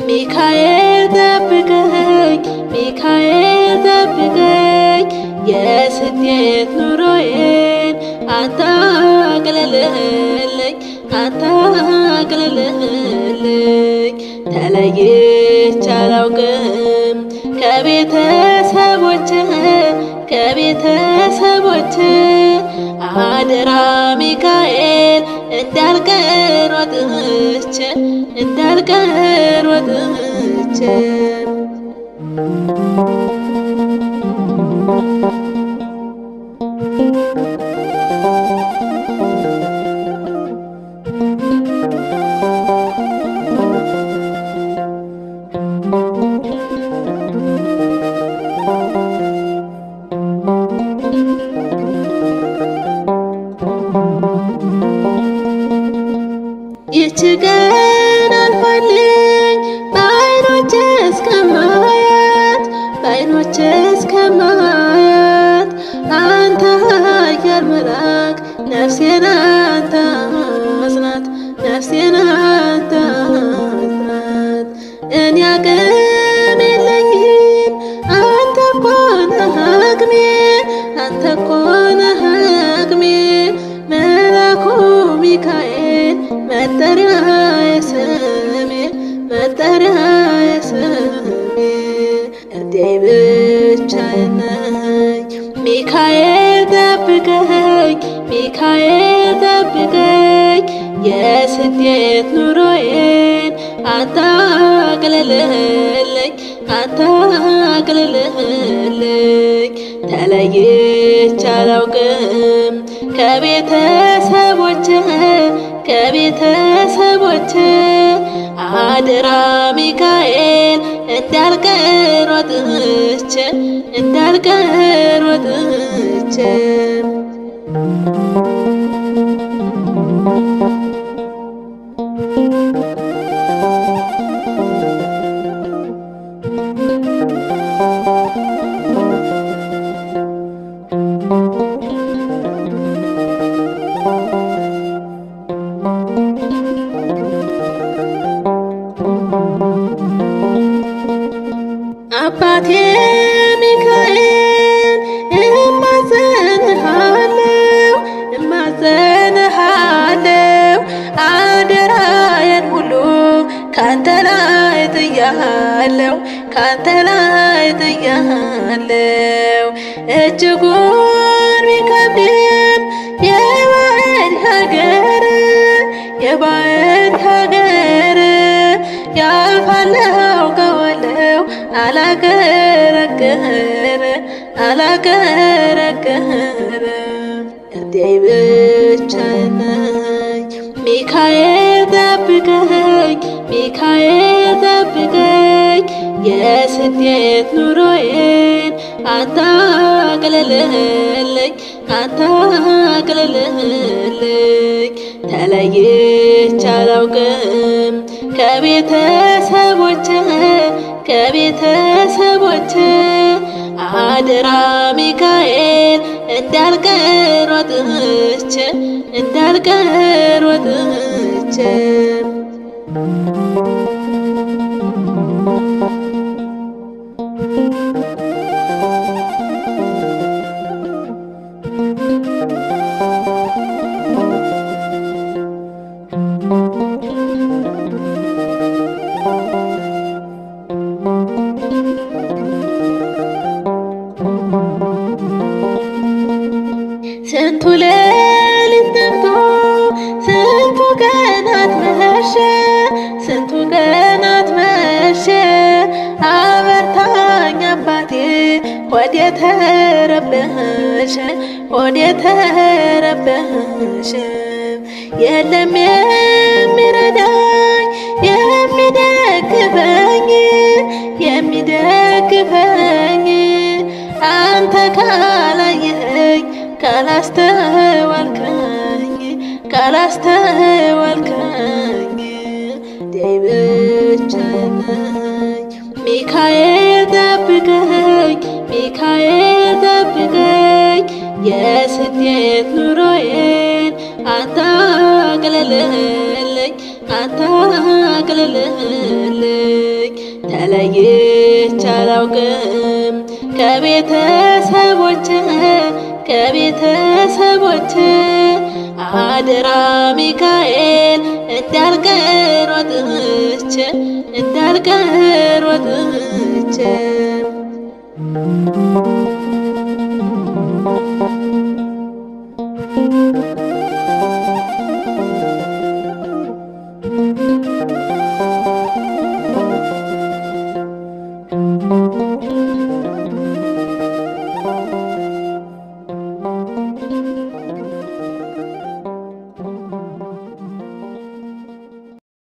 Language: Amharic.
ሚካኤል ጠብቀኝ፣ ሚካኤል ጠብቀኝ፣ የስደት ኑሮዬን አንተ አቅልልልኝ፣ አንተ አቅልልልኝ። ተለይቼ አላውቅም ከቤተሰቦቼ ከቤተሰቦቼ አደራ ሚካኤል እንዳልቀር ወጥቼ እንዳልቀር ወጥቼ ይህች ቀን አልፋልኝ በዓይኖቼ እስከማያት በዓይኖቼ እስከማያት አንተ ኃያል መልአክ ነፍሴን አንተ አጽናት፣ ነፍሴን አንተ አጽናት። እኔ አቅም የለኝም አንተ እኮ ነህ አቅሜ፣ አንተ እኮ ነህ አቅሜ። መልአኩ ሚካኤል መጠሪያዬ ስሜ፣ መጠሪያዬ ስሜ። እርዳኝ ብቻዬን ነኝ ሚካኤል ጠብቀኝ፣ ሚካኤል ጠብቀኝ፣ የስደት ኑሮዬን አንተ አቅልልልኝ፣ አንተ አቅልልልኝ። ተለይቼ አላውቅም ከቤተሰቦቼ ከቤተሰቦቼ አደራ ሚካኤል እንዳልቀር ወጥቼ እንዳልቀር ወጥቼ አባቴ ሚካኤል እማጸንሃለሁ፣ እማጸንሃለሁ። አደራዬን ሁሉ ካንተ ላይ ጥያለሁ፣ ካንተ ላይ ጥያለሁ። እጅጉን ቢከብድም የባዕድ ሀገር የባዕድ ሀገር ያልፋለሁ አውቀዋለሁ አላቀረቅር አላቀረቅር። እርዳኝ ብቻዬን ነኝ ሚካኤል ጠብቀኝ፣ ሚካኤል ጠብቀኝ፣ የስደት ኑሮዬን አንተ አቅልልልኝ፣ አንተ አቅልልልኝ። ተለይቼ አላውቅም ከቤተሰቦቼ ከቤተሰቦቼ አደራ ሚካኤል እንዳልቀር ወጥቼ እንዳልቀር ወጥቼ ስንቱ ሌሊት ነግቶ ስንቱ ቀናት መሸ፣ ስንቱ ቀናት መሸ። አበርታኝ አባቴ ሆዴ ተረበሸ፣ ሆዴ ተረበሸ። የለም የሚረዳኝ የሚደግፈኝ የሚደግፈኝ ደግፈኝ አንተ ካላየኸኝ ካላስተዋልከኝ ዳይ ብቻ ነኝ። ሚካኤል ጠብቀኝ የስደት ኑሮዬን አንተ አቅልልልኝ ተለይቼ አላውቅም ከቤተሰቦች አደራ ሚካኤል እንዳልቀር ወጥቼ